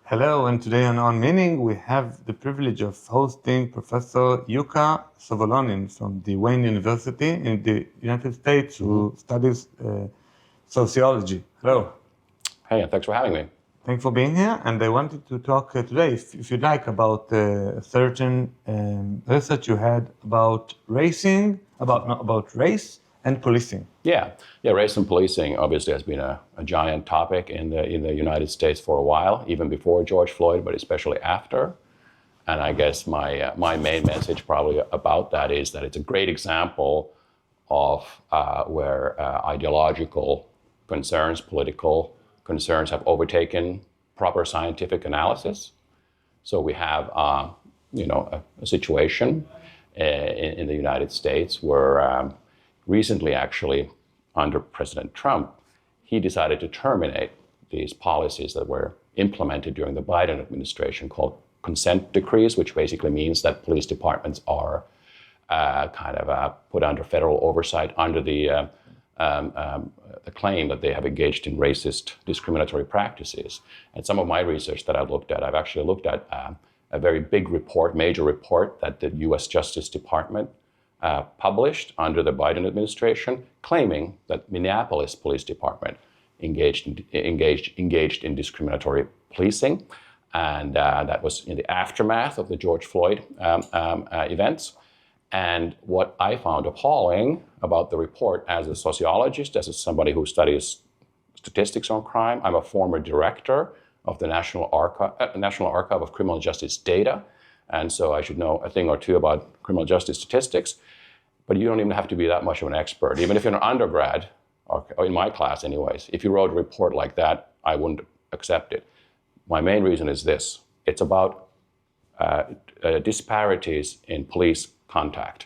Hello, and today on Meaning we have the privilege of hosting Professor Yukka Sboloinen from the Wayne University in the United States, who studies sociology. Hello. Hey, and thanks for having me. Thanks for being here. And I wanted to talk today, if you'd like, about a certain research you had about race and policing. Yeah, race and policing obviously has been a giant topic in the United States for a while, even before George Floyd, but especially after. And I guess my main message probably about that is that it's a great example of where ideological concerns, political concerns have overtaken proper scientific analysis. So we have a situation in the United States where recently, actually, under President Trump, he decided to terminate these policies that were implemented during the Biden administration called consent decrees, which basically means that police departments are put under federal oversight under the claim that they have engaged in racist discriminatory practices. And some of my research that I've actually looked at a very big report, major report that the U.S. Justice Department published under the Biden administration, claiming that Minneapolis Police Department engaged in discriminatory policing, and that was in the aftermath of the George Floyd events. And what I found appalling about the report, as a sociologist, as somebody who studies statistics on crime, I'm a former director of the National Archive of Criminal Justice Data, and so I should know a thing or two about criminal justice statistics. But you don't even have to be that much of an expert. Even if you're an undergrad, or in my class anyways, if you wrote a report like that, I wouldn't accept it. My main reason is this. It's about disparities in police contact.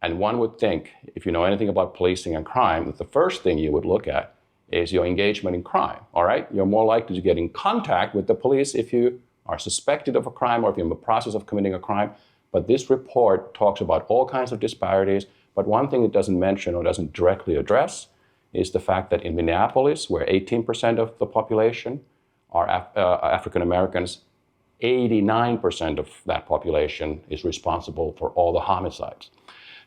And one would think, if you know anything about policing and crime, that the first thing you would look at is your engagement in crime, all right? You're more likely to get in contact with the police if you are suspected of a crime or if you're in the process of committing a crime. But this report talks about all kinds of disparities. But one thing it doesn't mention or doesn't directly address is the fact that in Minneapolis, where 18% of the population are African Americans, 89% of that population is responsible for all the homicides.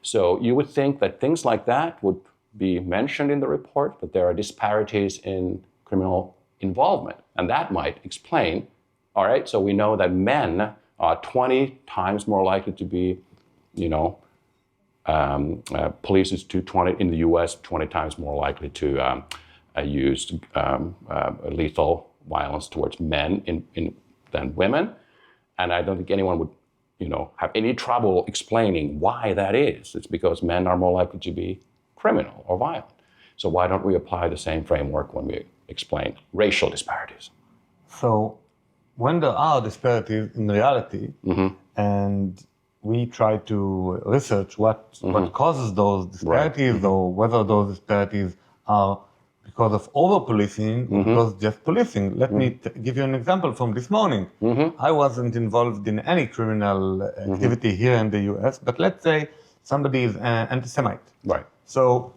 So you would think that things like that would be mentioned in the report, that there are disparities in criminal involvement. And that might explain, all right, so we know that men are 20 times more likely to be, police is in the US, 20 times more likely to use lethal violence towards men than women. And I don't think anyone would, have any trouble explaining why that is. It's because men are more likely to be criminal or violent. So why don't we apply the same framework when we explain racial disparities? So when there are disparities in reality, and we try to research what causes those disparities, right, or whether those disparities are because of over-policing or because just policing. Let me give you an example from this morning. I wasn't involved in any criminal activity here in the US, but let's say somebody is anti-Semite. Right. So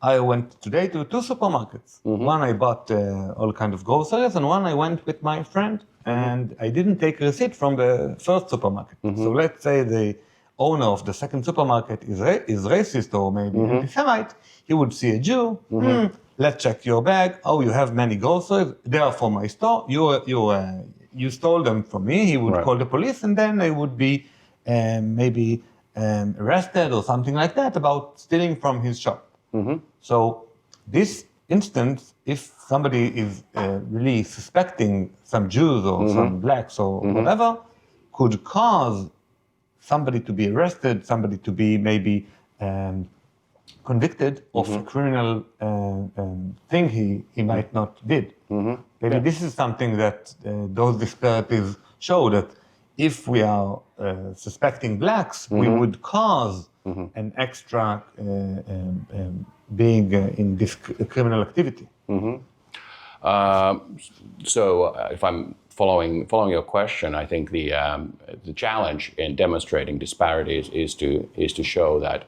I went today to two supermarkets. One I bought all kinds of groceries, and one I went with my friend, and I didn't take a receipt from the first supermarket. So let's say the owner of the second supermarket is racist or maybe anti-Semite. He would see a Jew. Let's check your bag. Oh, you have many groceries. They are from my store. You stole them from me. He would call the police, and then they would be maybe arrested or something like that about stealing from his shop. So this instance, if somebody is really suspecting some Jews or some blacks or whatever, could cause somebody to be arrested, somebody to be maybe convicted of a criminal thing he might not did. Maybe this is something that those disparities show, that if we are suspecting blacks, we would cause an extra being in this criminal activity. So if I'm following your question, I think the challenge in demonstrating disparities is to show that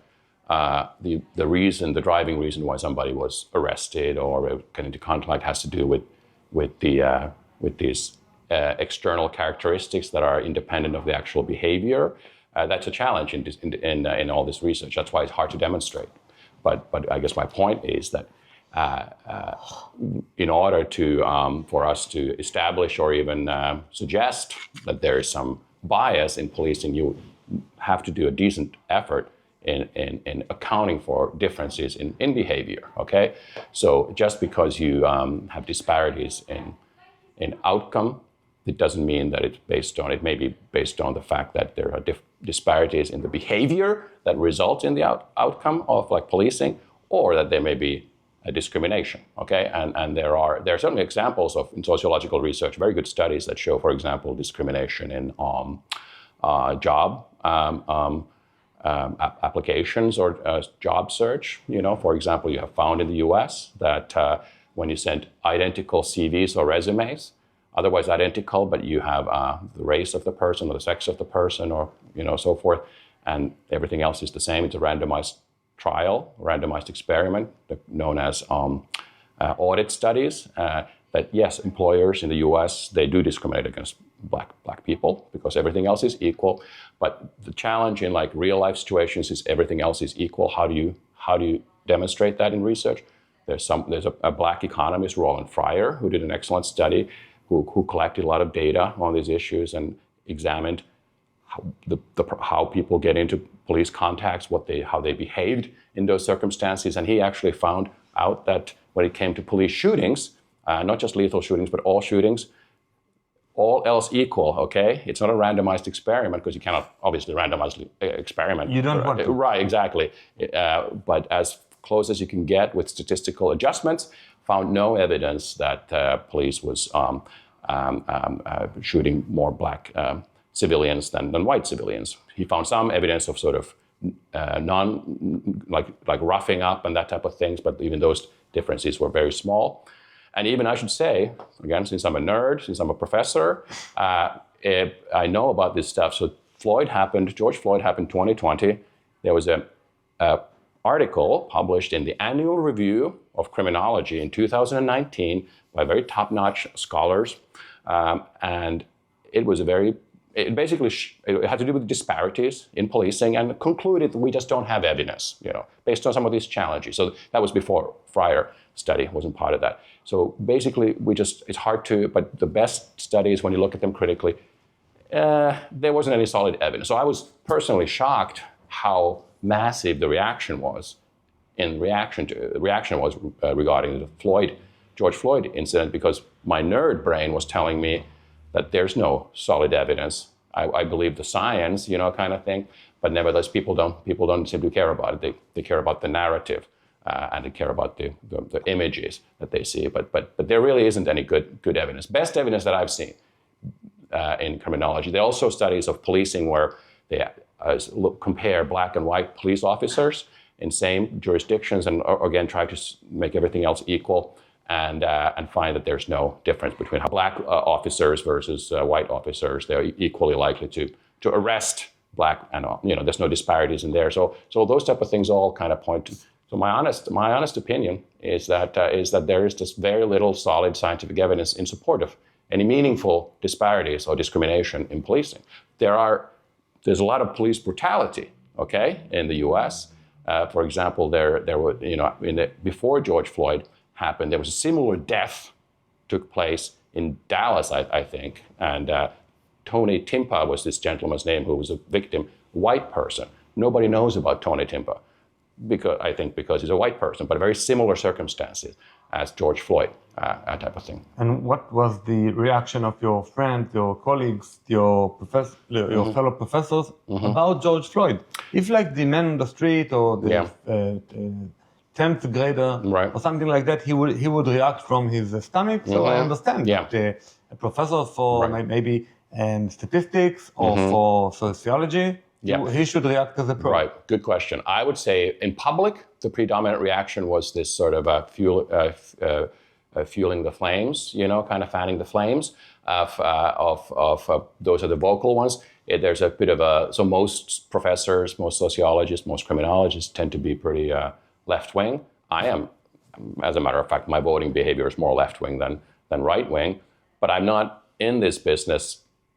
the driving reason why somebody was arrested or came into contact has to do with these external characteristics that are independent of the actual behavior. That's a challenge in all this research. That's why it's hard to demonstrate. But I guess my point is that in order to for us to establish or even suggest that there is some bias in policing, you have to do a decent effort in accounting for differences in behavior. Okay, so just because you have disparities in outcome, it doesn't mean that it's based on. It may be based on the fact that there are disparities in the behavior that result in the outcome of like policing, or that there may be a discrimination. Okay, and there are certainly examples of in sociological research, very good studies that show, for example, discrimination in job applications or job search. You know, for example, you have found in the U.S. that when you send identical CVs or resumes, otherwise identical, but you have the race of the person or the sex of the person or, you know, so forth, and everything else is the same. It's a randomized trial, randomized experiment known as audit studies, that yes, employers in the US, they do discriminate against black people because everything else is equal. But the challenge in like real life situations is everything else is equal. How do you demonstrate that in research? There's a black economist, Roland Fryer, who did an excellent study who collected a lot of data on these issues and examined how people get into police contacts, how they behaved in those circumstances. And he actually found out that when it came to police shootings, not just lethal shootings, but all shootings, all else equal, okay? It's not a randomized experiment because you cannot obviously randomize experiment. You don't want to. Right, exactly. But as close as you can get with statistical adjustments, found no evidence that police was shooting more black civilians than white civilians. He found some evidence of sort of like roughing up and that type of things, but even those differences were very small. And even I should say, again, since I'm a nerd, since I'm a professor, I know about this stuff. So George Floyd happened 2020. There was a article published in the Annual Review of Criminology in 2019 by very top-notch scholars. And it was it had to do with disparities in policing and concluded that we just don't have evidence, you know, based on some of these challenges. So that was before Fryer study wasn't part of that. So basically it's hard to, but the best studies, when you look at them critically, there wasn't any solid evidence. So I was personally shocked how massive the reaction was regarding the George Floyd incident, because my nerd brain was telling me that there's no solid evidence. I believe the science, you know, kind of thing, but nevertheless, people don't seem to care about it. They care about the narrative, and they care about the images that they see. But there really isn't any good evidence. Best evidence that I've seen in criminology. There are also studies of policing where they compare black and white police officers in same jurisdictions, and again try to make everything else equal. And find that there's no difference between black officers versus white officers. They're equally likely to arrest black, and you know, there's no disparities in there. So those type of things all kind of point to. So my honest opinion is that there is just very little solid scientific evidence in support of any meaningful disparities or discrimination in policing. There's a lot of police brutality, okay, in the U.S. For example, there were, you know, before George Floyd happened, there was a similar death took place in Dallas, I think, and Tony Timpa was this gentleman's name who was a victim, white person. Nobody knows about Tony Timpa because he's a white person, but very similar circumstances as George Floyd, that type of thing. And what was the reaction of your friends, your colleagues, your fellow professors about George Floyd? If like the man on the street or the 10th grader, right, or something like that, he would react from his stomach. So I understand that a professor for maybe statistics or for sociology, he should react as a pro. Right, good question. I would say in public, the predominant reaction was this sort of fueling the flames, you know, kind of fanning the flames of those are the vocal ones. There's a bit of so most professors, most sociologists, most criminologists tend to be pretty left-wing. I am, as a matter of fact, my voting behavior is more left-wing than right-wing, but I'm not in this business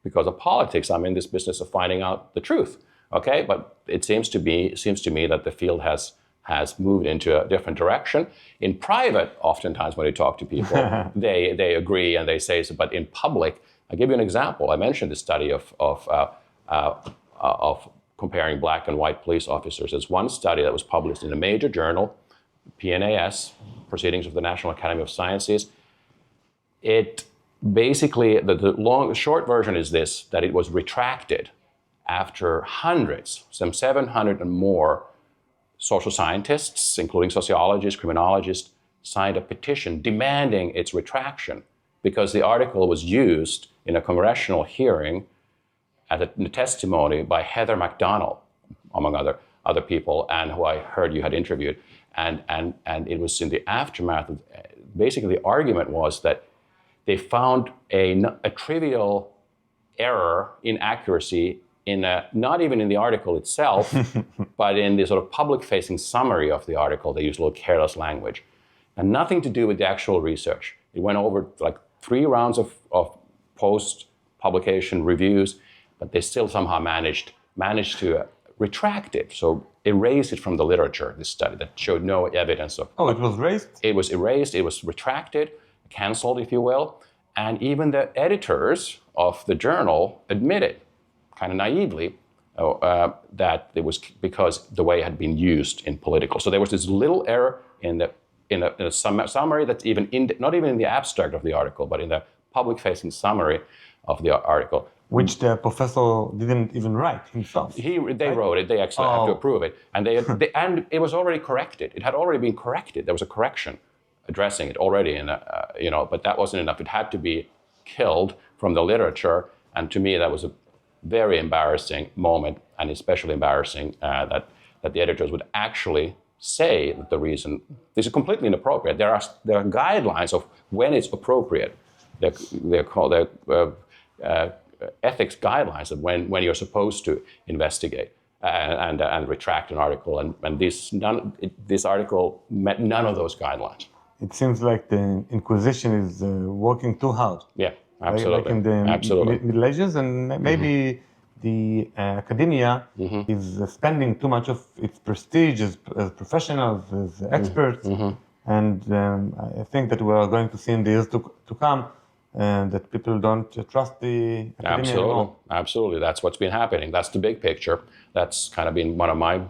because of politics. I'm in this business of finding out the truth. Okay, but it seems to me that the field has moved into a different direction. In private, oftentimes when you talk to people, they agree and they say so. But in public, I'll give you an example. I mentioned the study of comparing black and white police officers. There's one study that was published in a major journal, PNAS, Proceedings of the National Academy of Sciences. It basically, the short version is this, that it was retracted after hundreds, some 700 and more social scientists, including sociologists, criminologists, signed a petition demanding its retraction because the article was used in a congressional hearing as a testimony by Heather McDonald, among other people, and who I heard you had interviewed. And it was in the aftermath of, basically the argument was that they found a trivial error, inaccuracy, not even in the article itself, but in the sort of public-facing summary of the article. They used a little careless language. And nothing to do with the actual research. It went over like 3 rounds of post-publication reviews, but they still somehow managed to retract it. So erase it from the literature, this study that showed no evidence of... Oh, it was erased? It was erased, it was retracted, canceled, if you will. And even the editors of the journal admitted, kind of naively, that it was because the way it had been used in political. So there was this little error in a summary that's not even in the abstract of the article, but in the public-facing summary of the article. Which the professor didn't even write himself. They wrote it. They actually had to approve it, and and it was already corrected. It had already been corrected. There was a correction addressing it already, but that wasn't enough. It had to be killed from the literature, and to me that was a very embarrassing moment, and especially embarrassing that the editors would actually say that the reason this is completely inappropriate. There are guidelines of when it's appropriate. They're called ethics guidelines of when you're supposed to investigate and retract an article, and this article met none of those guidelines. It seems like the Inquisition is working too hard. Yeah, absolutely. Like in the Middle Ages, and maybe the academia is spending too much of its prestige as professionals, as experts, and I think that we are going to see in the years to come that people don't trust the academia anymore. Absolutely. That's what's been happening. That's the big picture. That's kind of been one of my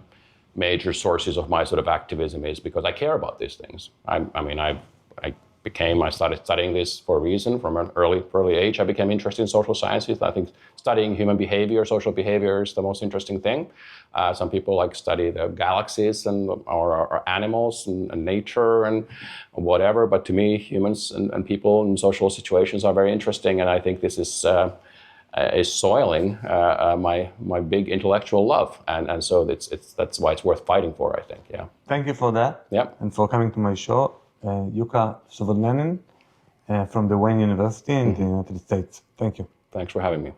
major sources of my sort of activism, is because I care about these things. I started studying this for a reason. From an early age, I became interested in social sciences. I think studying human behavior, social behavior, is the most interesting thing. Some people like study the galaxies or animals and nature and whatever. But to me, humans and people in social situations are very interesting, and I think this is soiling my big intellectual love, and so that's why it's worth fighting for, I think. Yeah. Thank you for that. Yeah. And for coming to my show. Yukka Savonainen from the Wayne University in the United States. Thank you. Thanks for having me.